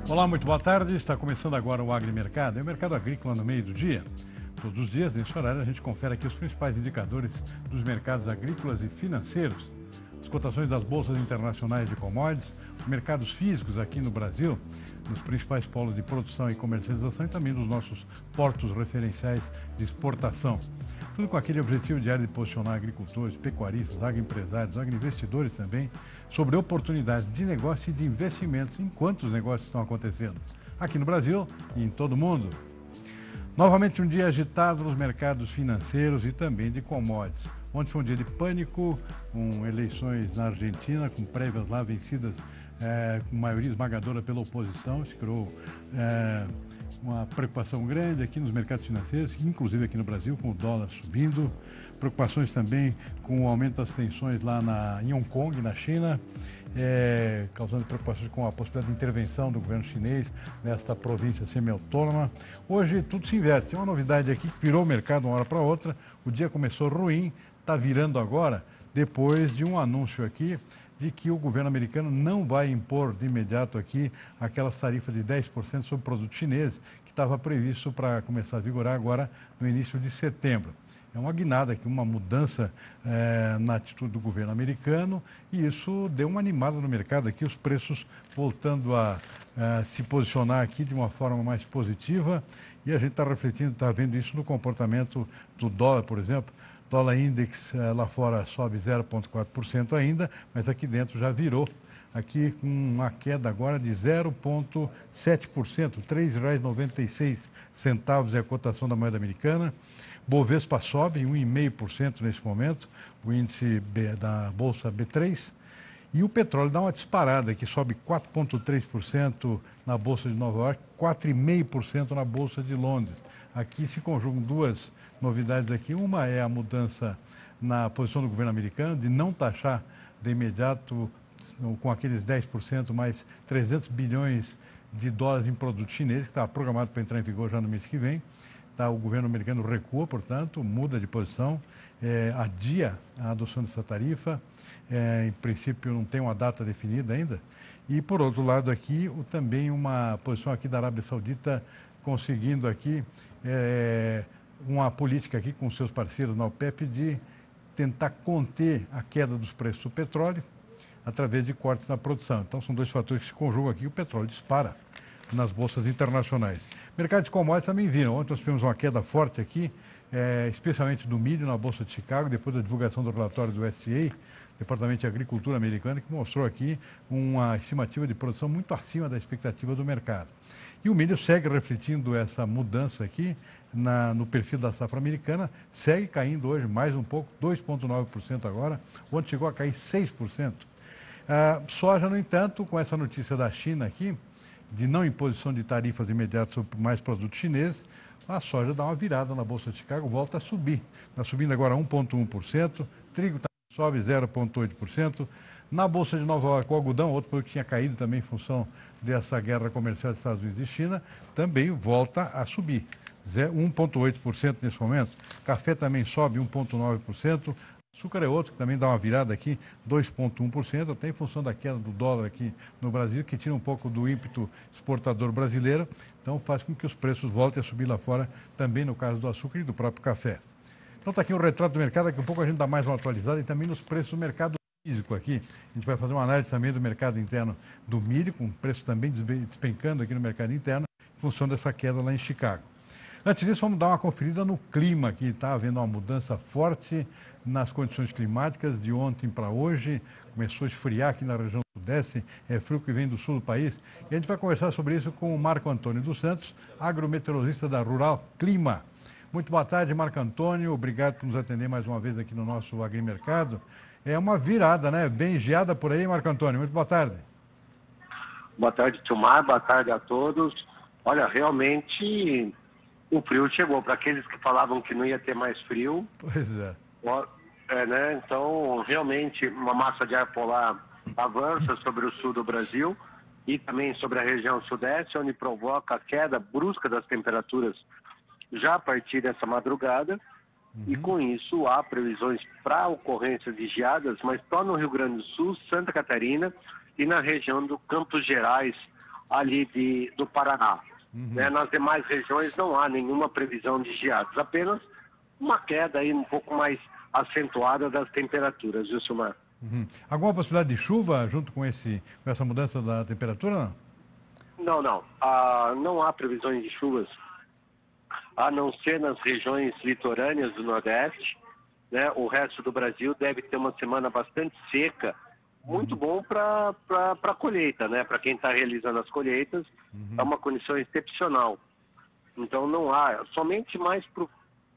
Olá, muito boa tarde. Está começando agora o Agrimercado. É o mercado agrícola no meio do dia. Todos os dias, nesse horário, a gente confere aqui os principais indicadores dos mercados agrícolas e financeiros. As cotações das bolsas internacionais de commodities, os mercados físicos aqui no Brasil, nos principais polos de produção e comercialização e também dos nossos portos referenciais de exportação. Tudo com aquele objetivo diário de posicionar agricultores, pecuaristas, agroempresários, agroinvestidores também, sobre oportunidades de negócio e de investimentos enquanto os negócios estão acontecendo, aqui no Brasil e em todo o mundo. Novamente um dia agitado nos mercados financeiros e também de commodities. Ontem foi um dia de pânico, com eleições na Argentina, com prévias lá vencidas com maioria esmagadora pela oposição. Se criou uma preocupação grande aqui nos mercados financeiros, inclusive aqui no Brasil, com o dólar subindo. Preocupações também com o aumento das tensões lá em Hong Kong, na China, causando preocupações com a possibilidade de intervenção do governo chinês nesta província semi-autônoma. Hoje tudo se inverte. Tem uma novidade aqui que virou o mercado de uma hora para outra. O dia começou ruim, está virando agora, depois de um anúncio aqui de que o governo americano não vai impor de imediato aqui aquelas tarifas de 10% sobre produtos chineses que estava previsto para começar a vigorar agora no início de setembro. É uma guinada aqui, uma mudança na atitude do governo americano e isso deu uma animada no mercado aqui, os preços voltando a se posicionar aqui de uma forma mais positiva e a gente está refletindo, está vendo isso no comportamento do dólar, por exemplo. Dólar index lá fora sobe 0,4% ainda, mas aqui dentro já virou. Aqui com uma queda agora de 0,7%, R$ 3,96 é a cotação da moeda americana. Bovespa sobe 1,5% nesse momento, o índice da Bolsa B3. E o petróleo dá uma disparada aqui, sobe 4,3% na Bolsa de Nova York, 4,5% na Bolsa de Londres. Aqui se conjugam duas novidades aqui. Uma é a mudança na posição do governo americano de não taxar de imediato com aqueles 10% mais 300 bilhões de dólares em produtos chineses, que está programado para entrar em vigor já no mês que vem. Tá, o governo americano recua, portanto, muda de posição, adia a adoção dessa tarifa, em princípio não tem uma data definida ainda. E, por outro lado, aqui também uma posição aqui da Arábia Saudita conseguindo aqui uma política aqui com seus parceiros na OPEP de tentar conter a queda dos preços do petróleo através de cortes na produção. Então, são dois fatores que se conjugam aqui. O petróleo dispara nas bolsas internacionais. Mercado de commodities também viram. Ontem nós tivemos uma queda forte aqui, especialmente do milho na Bolsa de Chicago, depois da divulgação do relatório do USDA, Departamento de Agricultura americano, que mostrou aqui uma estimativa de produção muito acima da expectativa do mercado. E o milho segue refletindo essa mudança aqui no perfil da safra americana, segue caindo hoje mais um pouco, 2,9% agora, ontem chegou a cair 6%. Soja, no entanto, com essa notícia da China aqui, de não imposição de tarifas imediatas sobre mais produtos chineses, a soja dá uma virada na Bolsa de Chicago, volta a subir. Está subindo agora 1,1%, trigo sobe 0,8%. Na Bolsa de Nova York, o algodão, outro produto que tinha caído também em função dessa guerra comercial dos Estados Unidos e China, também volta a subir, 1,8% nesse momento. Café também sobe 1,9%. Açúcar é outro que também dá uma virada aqui, 2,1%, até em função da queda do dólar aqui no Brasil, que tira um pouco do ímpeto exportador brasileiro, então faz com que os preços voltem a subir lá fora, também no caso do açúcar e do próprio café. Então está aqui um retrato do mercado, daqui a pouco a gente dá mais uma atualizada e também nos preços do mercado físico aqui. A gente vai fazer uma análise também do mercado interno do milho, com o preço também despencando aqui no mercado interno, em função dessa queda lá em Chicago. Antes disso, vamos dar uma conferida no clima aqui. Está havendo uma mudança forte nas condições climáticas de ontem para hoje. Começou a esfriar aqui na região sudeste, é frio que vem do sul do país. E a gente vai conversar sobre isso com o Marco Antônio dos Santos, agrometeorologista da Rural Clima. Muito boa tarde, Marco Antônio. Obrigado por nos atender mais uma vez aqui no nosso Agrimercado. É uma virada, né? Bem geada por aí, Marco Antônio. Muito boa tarde. Boa tarde, Tilmar. Boa tarde a todos. Olha, realmente o frio chegou. Para aqueles que falavam que não ia ter mais frio. Pois é. Né? Então, realmente, uma massa de ar polar avança sobre o sul do Brasil e também sobre a região sudeste, onde provoca a queda brusca das temperaturas já a partir dessa madrugada. E com isso há previsões para ocorrências de geadas, mas só no Rio Grande do Sul, Santa Catarina e na região do Campos Gerais, ali do Paraná. Né? Nas demais regiões não há nenhuma previsão de geadas, apenas uma queda aí um pouco mais acentuada das temperaturas, viu, Silmar? Alguma possibilidade de chuva junto com essa mudança da temperatura? Não? Não. Não há previsões de chuvas, a não ser nas regiões litorâneas do Nordeste. Né? O resto do Brasil deve ter uma semana bastante seca, muito bom para a colheita, né? Para quem está realizando as colheitas, é uma condição excepcional. Então não há, somente mais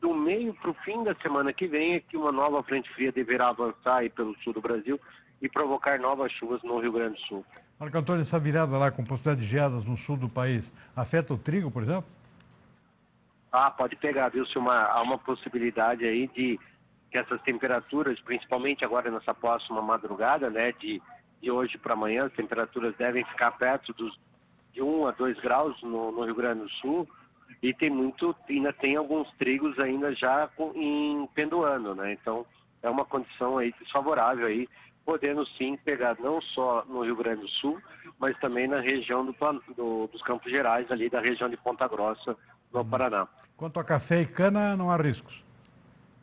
do meio para o fim da semana que vem é que uma nova frente fria deverá avançar aí pelo sul do Brasil e provocar novas chuvas no Rio Grande do Sul. Marco Antônio, essa virada lá com possibilidade de geadas no sul do país, afeta o trigo, por exemplo? Pode pegar, viu, Silmar? Há uma possibilidade aí de que essas temperaturas, principalmente agora nessa próxima madrugada, né, de hoje para amanhã, as temperaturas devem ficar perto de 1 a 2 graus no Rio Grande do Sul, e ainda tem alguns trigos ainda já pendoando, né? Então é uma condição aí desfavorável aí, podendo sim pegar não só no Rio Grande do Sul, mas também na região dos Campos Gerais, ali da região de Ponta Grossa, no Paraná. Quanto a café e cana, não há riscos?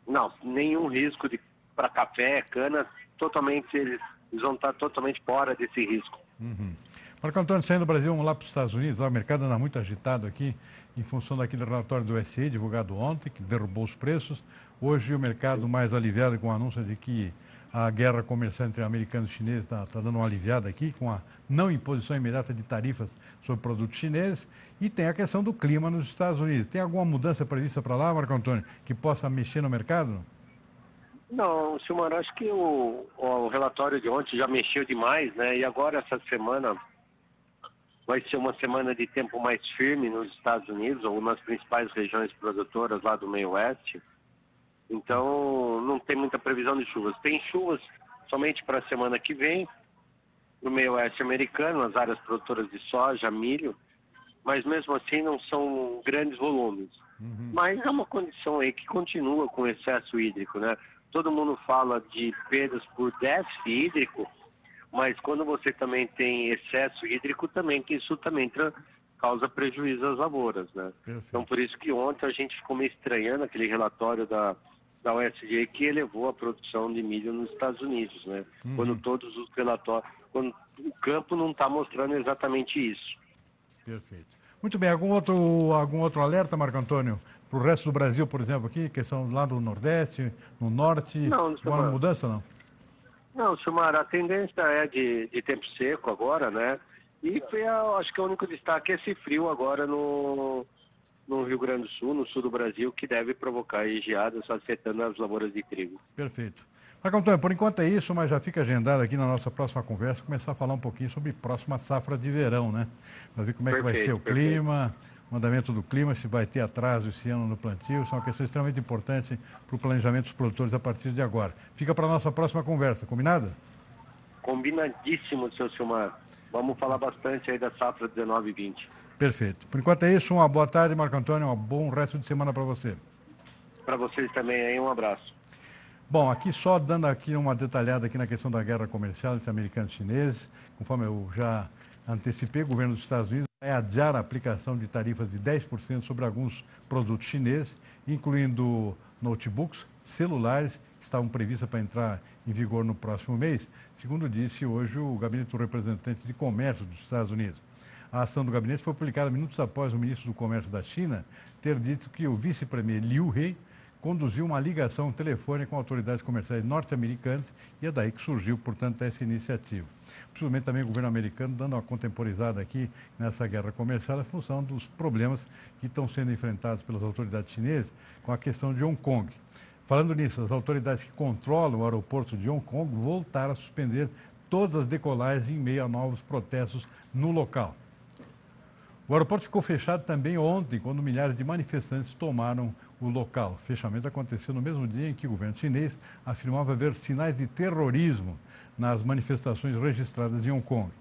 Não, nenhum risco para café, cana, eles vão estar totalmente fora desse risco. Marco Antônio, saindo do Brasil, vamos lá para os Estados Unidos. Lá o mercado anda muito agitado aqui, em função daquele relatório do SE, divulgado ontem, que derrubou os preços. Hoje o mercado mais aliviado com o anúncio de que a guerra comercial entre americanos e chineses está dando uma aliviada aqui, com a não imposição imediata de tarifas sobre produtos chineses. E tem a questão do clima nos Estados Unidos. Tem alguma mudança prevista para lá, Marco Antônio, que possa mexer no mercado? Não, Silmar, acho que o relatório de ontem já mexeu demais, né? E agora essa semana vai ser uma semana de tempo mais firme nos Estados Unidos, ou nas principais regiões produtoras lá do meio oeste. Então, não tem muita previsão de chuvas. Tem chuvas somente para a semana que vem, no meio oeste americano, nas áreas produtoras de soja, milho, mas mesmo assim não são grandes volumes. Mas é uma condição aí que continua com excesso hídrico, né? Todo mundo fala de perdas por déficit hídrico, mas quando você também tem excesso hídrico, isso também causa prejuízo às lavouras, né? Perfeito. Então, por isso que ontem a gente ficou meio estranhando aquele relatório da USDA que elevou a produção de milho nos Estados Unidos, né? Quando todos os relatórios, quando o campo não está mostrando exatamente isso. Perfeito. Muito bem, algum outro alerta, Marco Antônio, para o resto do Brasil, por exemplo, aqui, questão lá do Nordeste, no Norte, Não, alguma mudança, não? Não, Silmar, a tendência é de tempo seco agora, né? E acho que o único destaque é esse frio agora no Rio Grande do Sul, no sul do Brasil, que deve provocar geadas afetando as lavouras de trigo. Perfeito. Marco Antônio, por enquanto é isso, mas já fica agendado aqui na nossa próxima conversa, começar a falar um pouquinho sobre próxima safra de verão, né? Para ver como é que vai ser o clima, o andamento do clima, se vai ter atraso esse ano no plantio. Isso é uma questão extremamente importante para o planejamento dos produtores a partir de agora. Fica para a nossa próxima conversa, combinado? Combinadíssimo, seu Silmar. Vamos falar bastante aí da safra 19 e 20. Perfeito. Por enquanto é isso, uma boa tarde, Marco Antônio, um bom resto de semana para você. Para vocês também aí, um abraço. Bom, aqui só dando aqui uma detalhada aqui na questão da guerra comercial entre americanos e chineses, conforme eu já antecipei, o governo dos Estados Unidos vai adiar a aplicação de tarifas de 10% sobre alguns produtos chineses, incluindo notebooks, celulares, que estavam previstas para entrar em vigor no próximo mês, segundo disse hoje o gabinete do representante de comércio dos Estados Unidos. A ação do gabinete foi publicada minutos após o ministro do Comércio da China ter dito que o vice-premier Liu He conduziu uma ligação telefônica com autoridades comerciais norte-americanas e é daí que surgiu, portanto, essa iniciativa. Possivelmente também o governo americano dando uma contemporizada aqui nessa guerra comercial em função dos problemas que estão sendo enfrentados pelas autoridades chinesas com a questão de Hong Kong. Falando nisso, as autoridades que controlam o aeroporto de Hong Kong voltaram a suspender todas as decolagens em meio a novos protestos no local. O aeroporto ficou fechado também ontem, quando milhares de manifestantes tomaram o local. O fechamento aconteceu no mesmo dia em que o governo chinês afirmava haver sinais de terrorismo nas manifestações registradas em Hong Kong.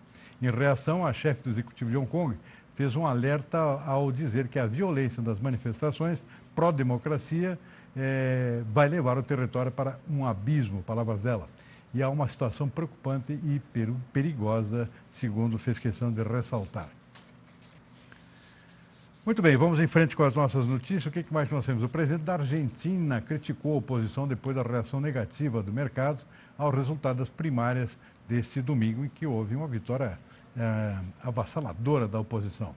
Em reação, a chefe do executivo de Hong Kong fez um alerta ao dizer que a violência das manifestações pró-democracia vai levar o território para um abismo, palavras dela. E há uma situação preocupante e perigosa, segundo fez questão de ressaltar. Muito bem, vamos em frente com as nossas notícias. O que mais nós temos? O presidente da Argentina criticou a oposição depois da reação negativa do mercado ao resultado das primárias deste domingo, em que houve uma vitória avassaladora da oposição.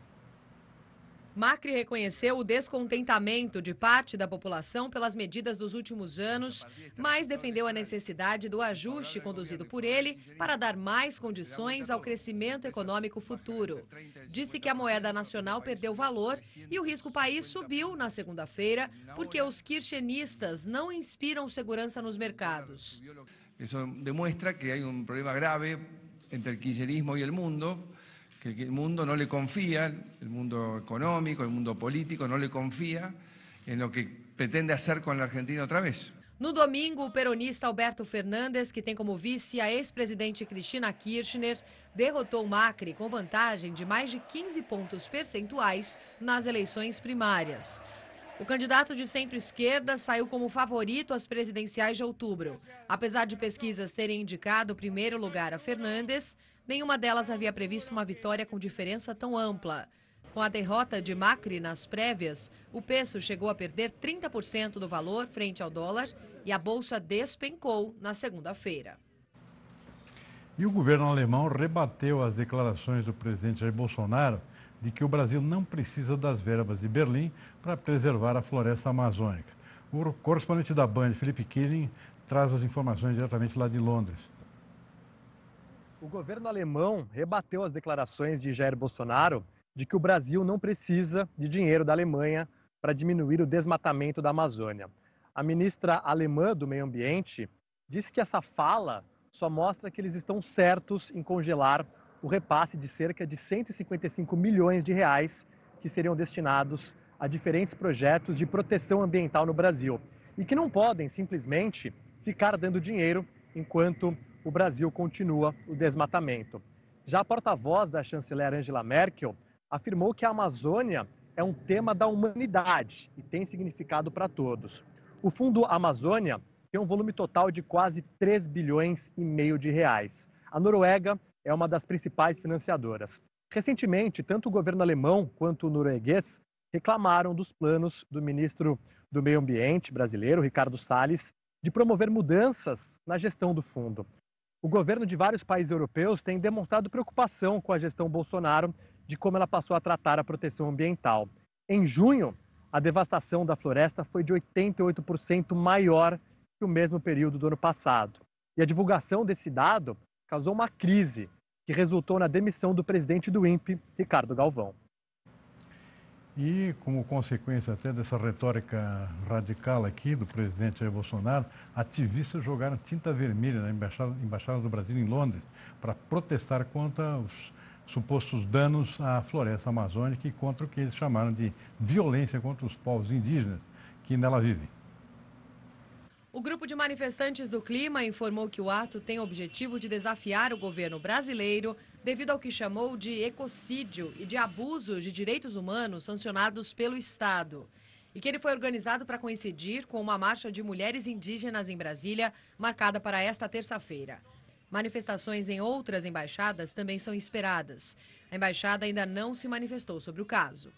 Macri reconheceu o descontentamento de parte da população pelas medidas dos últimos anos, mas defendeu a necessidade do ajuste conduzido por ele para dar mais condições ao crescimento econômico futuro. Disse que a moeda nacional perdeu valor e o risco país subiu na segunda-feira porque os kirchneristas não inspiram segurança nos mercados. Isso demonstra que há problema grave entre o kirchnerismo e o mundo, que el mundo no le confía, el mundo económico, el mundo político no le confía en lo que pretende hacer con la Argentina otra vez. No domingo, o peronista Alberto Fernandes, que tem como vice a ex-presidente Cristina Kirchner, derrotou Macri com vantagem de mais de 15 pontos percentuais nas eleições primárias. O candidato de centro-esquerda saiu como favorito às presidenciais de outubro. Apesar de pesquisas terem indicado o primeiro lugar a Fernandes, nenhuma delas havia previsto uma vitória com diferença tão ampla. Com a derrota de Macri nas prévias, o peso chegou a perder 30% do valor frente ao dólar e a bolsa despencou na segunda-feira. E o governo alemão rebateu as declarações do presidente Jair Bolsonaro de que o Brasil não precisa das verbas de Berlim para preservar a floresta amazônica. O correspondente da Band, Felipe Killing, traz as informações diretamente lá de Londres. O governo alemão rebateu as declarações de Jair Bolsonaro de que o Brasil não precisa de dinheiro da Alemanha para diminuir o desmatamento da Amazônia. A ministra alemã do Meio Ambiente disse que essa fala só mostra que eles estão certos em congelar o repasse de cerca de 155 milhões de reais que seriam destinados a diferentes projetos de proteção ambiental no Brasil e que não podem simplesmente ficar dando dinheiro enquanto o Brasil continua o desmatamento. Já a porta-voz da chanceler Angela Merkel afirmou que a Amazônia é um tema da humanidade e tem significado para todos. O Fundo Amazônia tem um volume total de quase 3 bilhões e meio de reais. A Noruega é uma das principais financiadoras. Recentemente, tanto o governo alemão quanto o norueguês reclamaram dos planos do ministro do Meio Ambiente brasileiro, Ricardo Salles, de promover mudanças na gestão do fundo. O governo de vários países europeus tem demonstrado preocupação com a gestão Bolsonaro de como ela passou a tratar a proteção ambiental. Em junho, a devastação da floresta foi de 88% maior que o mesmo período do ano passado. E a divulgação desse dado causou uma crise que resultou na demissão do presidente do INPE, Ricardo Galvão. E, como consequência até dessa retórica radical aqui do presidente Jair Bolsonaro, ativistas jogaram tinta vermelha na Embaixada do Brasil em Londres para protestar contra os supostos danos à floresta amazônica e contra o que eles chamaram de violência contra os povos indígenas que nela vivem. O grupo de manifestantes do clima informou que o ato tem o objetivo de desafiar o governo brasileiro devido ao que chamou de ecocídio e de abusos de direitos humanos sancionados pelo Estado. E que ele foi organizado para coincidir com uma marcha de mulheres indígenas em Brasília, marcada para esta terça-feira. Manifestações em outras embaixadas também são esperadas. A embaixada ainda não se manifestou sobre o caso.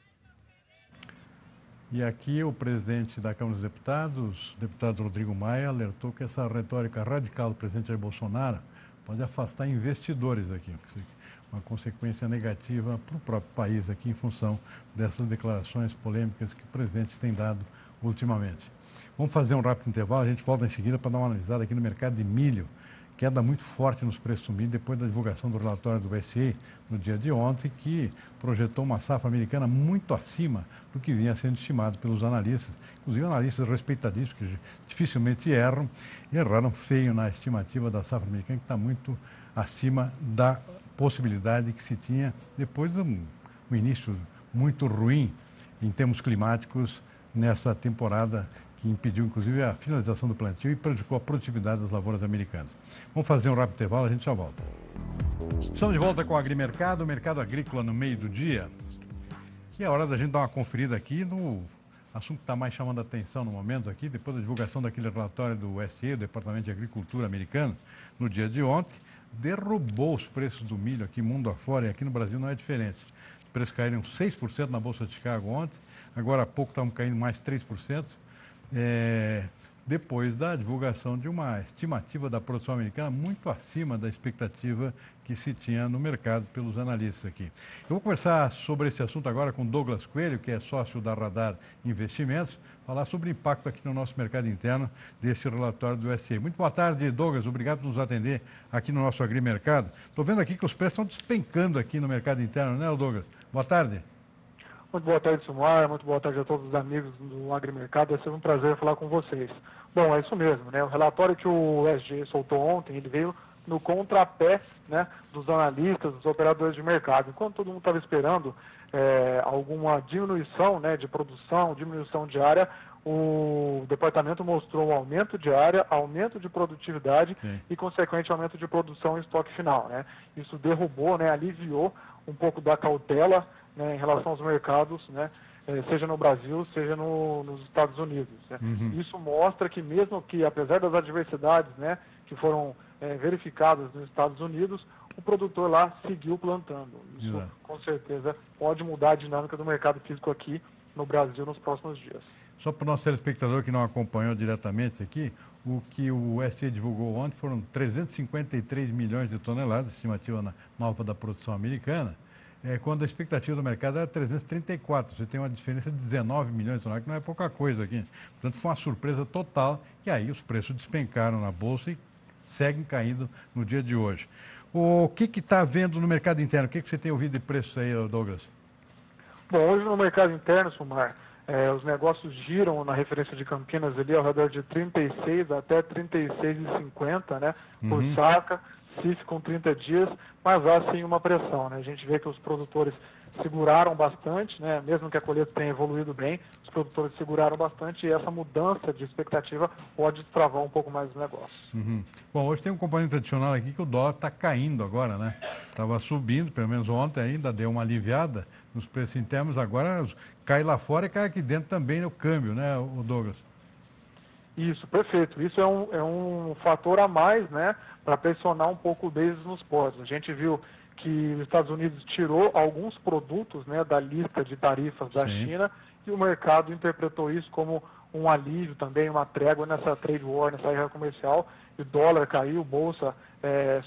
E aqui o presidente da Câmara dos Deputados, o deputado Rodrigo Maia, alertou que essa retórica radical do presidente Jair Bolsonaro pode afastar investidores aqui. Uma consequência negativa para o próprio país aqui em função dessas declarações polêmicas que o presidente tem dado ultimamente. Vamos fazer um rápido intervalo, a gente volta em seguida para dar uma analisada aqui no mercado de milho. Queda muito forte nos preços do milho depois da divulgação do relatório do BCE no dia de ontem, que projetou uma safra americana muito acima do que vinha sendo estimado pelos analistas, inclusive analistas respeitadíssimos, que dificilmente erram, e erraram feio na estimativa da safra americana, que está muito acima da possibilidade que se tinha depois de um início muito ruim em termos climáticos nessa temporada, que impediu, inclusive, a finalização do plantio e prejudicou a produtividade das lavouras americanas. Vamos fazer um rápido intervalo, a gente já volta. Estamos de volta com o Agrimercado, o mercado agrícola no meio do dia. E é hora da gente dar uma conferida aqui no assunto que está mais chamando a atenção no momento aqui, depois da divulgação daquele relatório do USDA, o Departamento de Agricultura americano, no dia de ontem, derrubou os preços do milho aqui mundo afora, e aqui no Brasil não é diferente. preços caíram 6% na Bolsa de Chicago ontem, agora há pouco estavam caindo mais 3%, depois da divulgação de uma estimativa da produção americana muito acima da expectativa que se tinha no mercado pelos analistas aqui. Eu vou conversar sobre esse assunto agora com Douglas Coelho, que é sócio da Radar Investimentos, falar sobre o impacto aqui no nosso mercado interno desse relatório do SCI. Muito boa tarde, Douglas. Obrigado por nos atender aqui no nosso agrimercado. Estou vendo aqui que os preços estão despencando aqui no mercado interno, né, Douglas? Boa tarde. Muito boa tarde, Silmar. Muito boa tarde a todos os amigos do agrimercado. É sempre um prazer falar com vocês. Bom, é isso mesmo, né? O relatório que o SG soltou ontem, ele veio no contrapé, né, dos analistas, dos operadores de mercado. Enquanto todo mundo estava esperando alguma diminuição, né, de produção, diminuição de área, o departamento mostrou um aumento de área, aumento de produtividade e, consequente, aumento de produção em estoque final, né? Isso derrubou, né, aliviou um pouco da cautela, né, em relação aos mercados, né, seja no Brasil, seja nos Estados Unidos, né? Isso mostra que, mesmo que, apesar das adversidades, né, que foram verificadas nos Estados Unidos, o produtor lá seguiu plantando. Isso, com certeza, pode mudar a dinâmica do mercado físico aqui no Brasil nos próximos dias. Só para o nosso telespectador que não acompanhou diretamente aqui, o que o USDA divulgou ontem foram 353 milhões de toneladas, estimativa nova da produção americana, quando a expectativa do mercado era 334. Você tem uma diferença de 19 milhões de toneladas, que não é pouca coisa aqui. Portanto, foi uma surpresa total, e aí os preços despencaram na Bolsa e seguem caindo no dia de hoje. O que está vendo no mercado interno? O que você tem ouvido de preços aí, Douglas? Bom, hoje no mercado interno, Silmar, os negócios giram na referência de Campinas ali ao redor de 36 até 36,50, né, por saca, CIF com 30 dias, mas há sim uma pressão, né? A gente vê que os produtores seguraram bastante, né? Mesmo que a colheita tenha evoluído bem, os produtores seguraram bastante e essa mudança de expectativa pode destravar um pouco mais os negócios. Bom, hoje tem um componente adicional aqui que o dólar está caindo agora, né? Estava subindo, pelo menos ontem ainda deu uma aliviada nos preços internos, agora cai lá fora e cai aqui dentro também no câmbio, né, o Douglas? Isso, perfeito. Isso é um fator a mais, né, para pressionar um pouco o basis nos portos. A gente viu que os Estados Unidos tirou alguns produtos, né, da lista de tarifas da China, e o mercado interpretou isso como um alívio também, uma trégua nessa trade war, nessa guerra comercial, e o dólar caiu, bolsa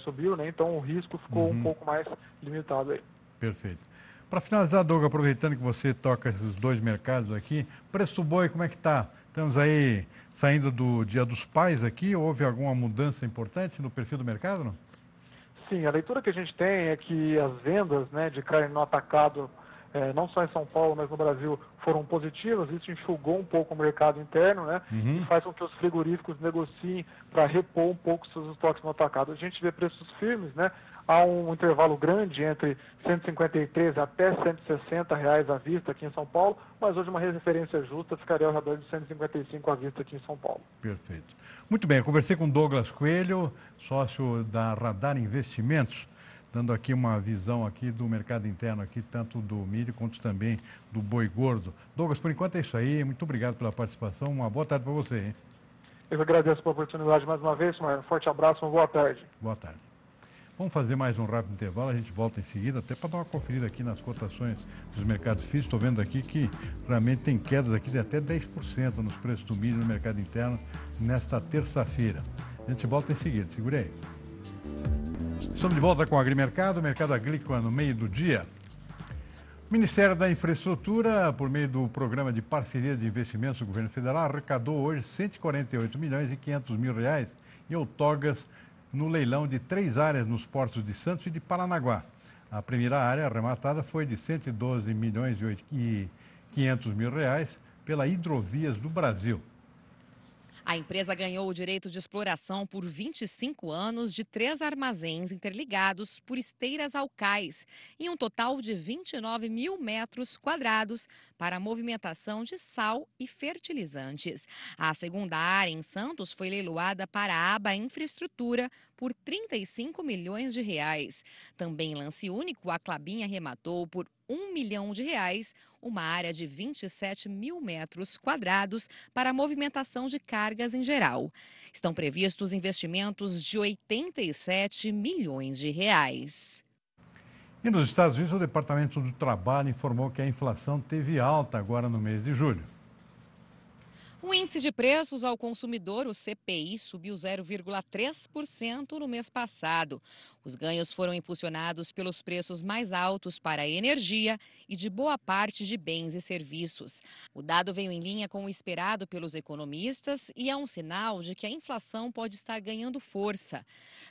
subiu, né, então o risco ficou um pouco mais limitado aí. Perfeito. Para finalizar, Douglas, aproveitando que você toca esses dois mercados aqui, preço do boi, como é que está? Estamos aí saindo do Dia dos Pais aqui, houve alguma mudança importante no perfil do mercado, não? Sim, a leitura que a gente tem é que as vendas, né, de carne no atacado, não só em São Paulo, mas no Brasil, foram positivas. Isso enxugou um pouco o mercado interno, né, e faz com que os frigoríficos negociem para repor um pouco seus estoques no atacado. A gente vê preços firmes, né, há um intervalo grande entre 153 até 160 reais à vista aqui em São Paulo, mas hoje uma referência justa ficaria ao redor de 155 à vista aqui em São Paulo. Perfeito. Muito bem, eu conversei com Douglas Coelho, sócio da Radar Investimentos, dando aqui uma visão aqui do mercado interno, aqui, tanto do milho quanto também do boi gordo. Douglas, por enquanto é isso aí, muito obrigado pela participação, uma boa tarde para você, hein? Eu agradeço pela oportunidade mais uma vez, um forte abraço, uma boa tarde. Boa tarde. Vamos fazer mais um rápido intervalo, a gente volta em seguida, até para dar uma conferida aqui nas cotações dos mercados físicos. Estou vendo aqui que realmente tem quedas aqui de até 10% nos preços do milho no mercado interno nesta terça-feira. A gente volta em seguida, segura aí. Estamos de volta com o Agrimercado, mercado agrícola no meio do dia. O Ministério da Infraestrutura, por meio do Programa de Parceria de Investimentos do Governo Federal, arrecadou hoje 148 milhões e 500 mil reais em outorgas no leilão de 3 áreas nos portos de Santos e de Paranaguá. A primeira área arrematada foi de 112 milhões e 500 mil reais pela Hidrovias do Brasil. A empresa ganhou o direito de exploração por 25 anos de 3 armazéns interligados por esteiras ao cais, em um total de 29 mil metros quadrados para a movimentação de sal e fertilizantes. A segunda área em Santos foi leiloada para a aba Infraestrutura por 35 milhões de reais. Também em lance único, a Klabin arrematou por R$1 milhão uma área de 27 mil metros quadrados para a movimentação de cargas em geral. Estão previstos investimentos de 87 milhões de reais. E nos Estados Unidos, o Departamento do Trabalho informou que a inflação teve alta agora no mês de julho. O índice de preços ao consumidor, o CPI, subiu 0,3% no mês passado. Os ganhos foram impulsionados pelos preços mais altos para a energia e de boa parte de bens e serviços. O dado veio em linha com o esperado pelos economistas e é um sinal de que a inflação pode estar ganhando força.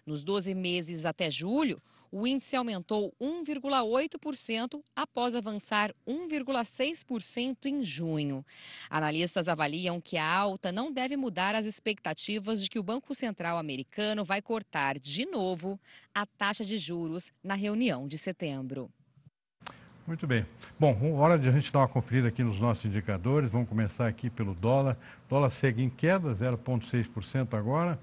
Nos 12 meses até julho, o índice aumentou 1,8% após avançar 1,6% em junho. Analistas avaliam que a alta não deve mudar as expectativas de que o Banco Central americano vai cortar de novo a taxa de juros na reunião de setembro. Muito bem. Bom, hora de a gente dar uma conferida aqui nos nossos indicadores. Vamos começar aqui pelo dólar. O dólar segue em queda, 0,6% agora.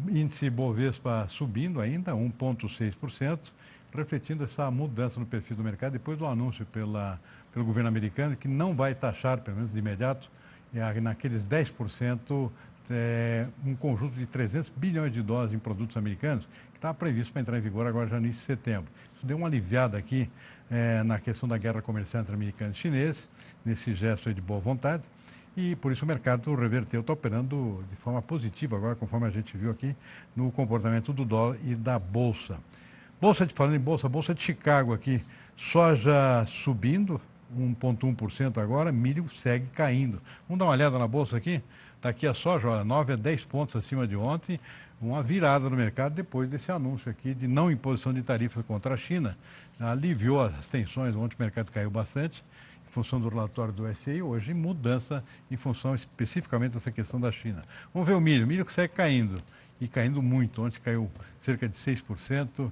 Índice Bovespa subindo ainda, 1,6%, refletindo essa mudança no perfil do mercado depois do anúncio pelo governo americano que não vai taxar, pelo menos de imediato, naqueles 10%, um conjunto de 300 bilhões de dólares em produtos americanos, que estava previsto para entrar em vigor agora já no início de setembro. Isso deu uma aliviada aqui na questão da guerra comercial entre americanos e chineses, nesse gesto aí de boa vontade. E por isso o mercado reverteu, está operando de forma positiva agora, conforme a gente viu aqui, no comportamento do dólar e da Bolsa. Falando em Bolsa de Chicago aqui, soja subindo, 1,1% agora, milho segue caindo. Vamos dar uma olhada na Bolsa aqui? Está aqui a soja, olha, 9 a 10 pontos acima de ontem, uma virada no mercado depois desse anúncio aqui de não imposição de tarifas contra a China. Aliviou as tensões, ontem o mercado caiu bastante, em função do relatório do SEI, hoje mudança em função especificamente dessa questão da China. Vamos ver o milho que segue caindo, e caindo muito, ontem caiu cerca de 6%,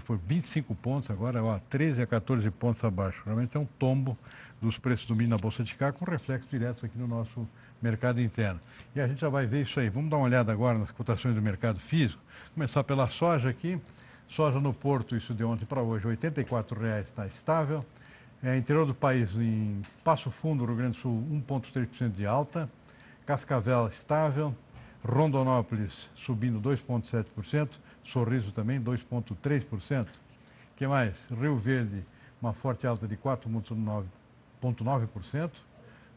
foi 25 pontos, agora 13 a 14 pontos abaixo. Realmente é um tombo dos preços do milho na Bolsa de Chicago, com reflexo direto aqui no nosso mercado interno. E a gente já vai ver isso aí. Vamos dar uma olhada agora nas cotações do mercado físico. Começar pela soja aqui. Soja no Porto, isso de ontem para hoje, R$ 84,00 está estável. Interior do país, em Passo Fundo, Rio Grande do Sul, 1,3% de alta. Cascavel estável. Rondonópolis subindo 2,7%. Sorriso também 2,3%. O que mais? Rio Verde, uma forte alta de 4,9%.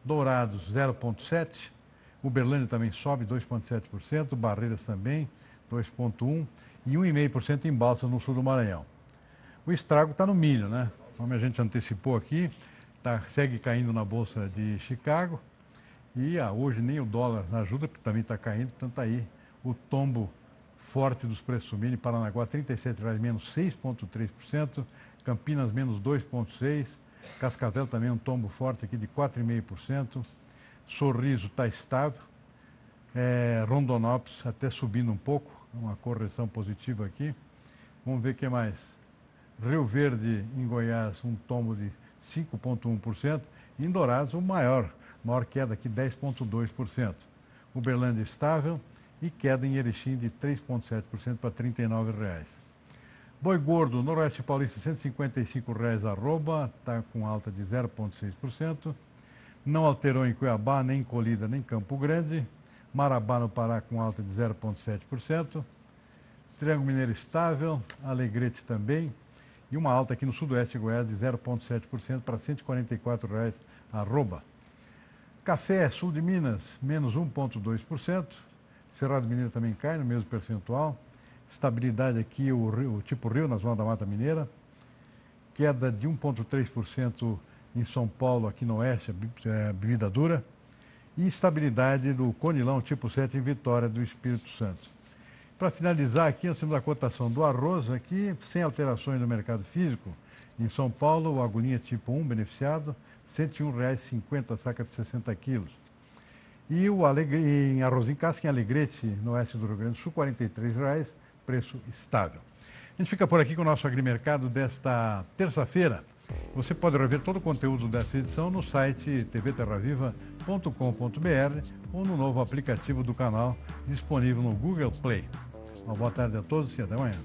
Dourados 0,7%. Uberlândia também sobe 2,7%. Barreiras também 2,1%. E 1,5% em Balsas, no sul do Maranhão. O estrago está no milho, né? Como a gente antecipou aqui, segue caindo na Bolsa de Chicago. E hoje nem o dólar ajuda, porque também está caindo. Portanto, está aí o tombo forte dos preços do milho. Paranaguá, R$ 37,00, menos 6,3%. Campinas, menos 2,6%. Cascavel também um tombo forte aqui de 4,5%. Sorriso está estável. Rondonópolis até subindo um pouco, uma correção positiva aqui. Vamos ver o que mais. Rio Verde, em Goiás, um tombo de 5,1%. Em Dourados, maior queda aqui, 10,2%. Uberlândia estável e queda em Erechim de 3,7% para R$ 39,00. Boi gordo, Noroeste Paulista, R$ 155,00 arroba, está com alta de 0,6%. Não alterou em Cuiabá, nem Colíder, nem Campo Grande. Marabá, no Pará, com alta de 0,7%. Triângulo Mineiro estável, Alegrete também. E uma alta aqui no sudoeste de Goiás de 0,7% para R$ 144,00 arroba. Café, sul de Minas, menos 1,2%. Cerrado Mineiro também cai no mesmo percentual. Estabilidade aqui, o tipo Rio, na zona da Mata Mineira. Queda de 1,3% em São Paulo, aqui no oeste, bebida dura. E estabilidade do Conilão, tipo 7, em Vitória do Espírito Santo. Para finalizar aqui, nós temos a cotação do arroz aqui, sem alterações no mercado físico. Em São Paulo, o agulhinha tipo 1 beneficiado, R$ 101,50, saca de 60 quilos. E em arroz em casca, em Alegrete, no oeste do Rio Grande do Sul, R$ 43,00, preço estável. A gente fica por aqui com o nosso agrimercado desta terça-feira. Você pode rever todo o conteúdo dessa edição no site tvterraviva.com.br ou no novo aplicativo do canal disponível no Google Play. Uma boa tarde a todos e até amanhã.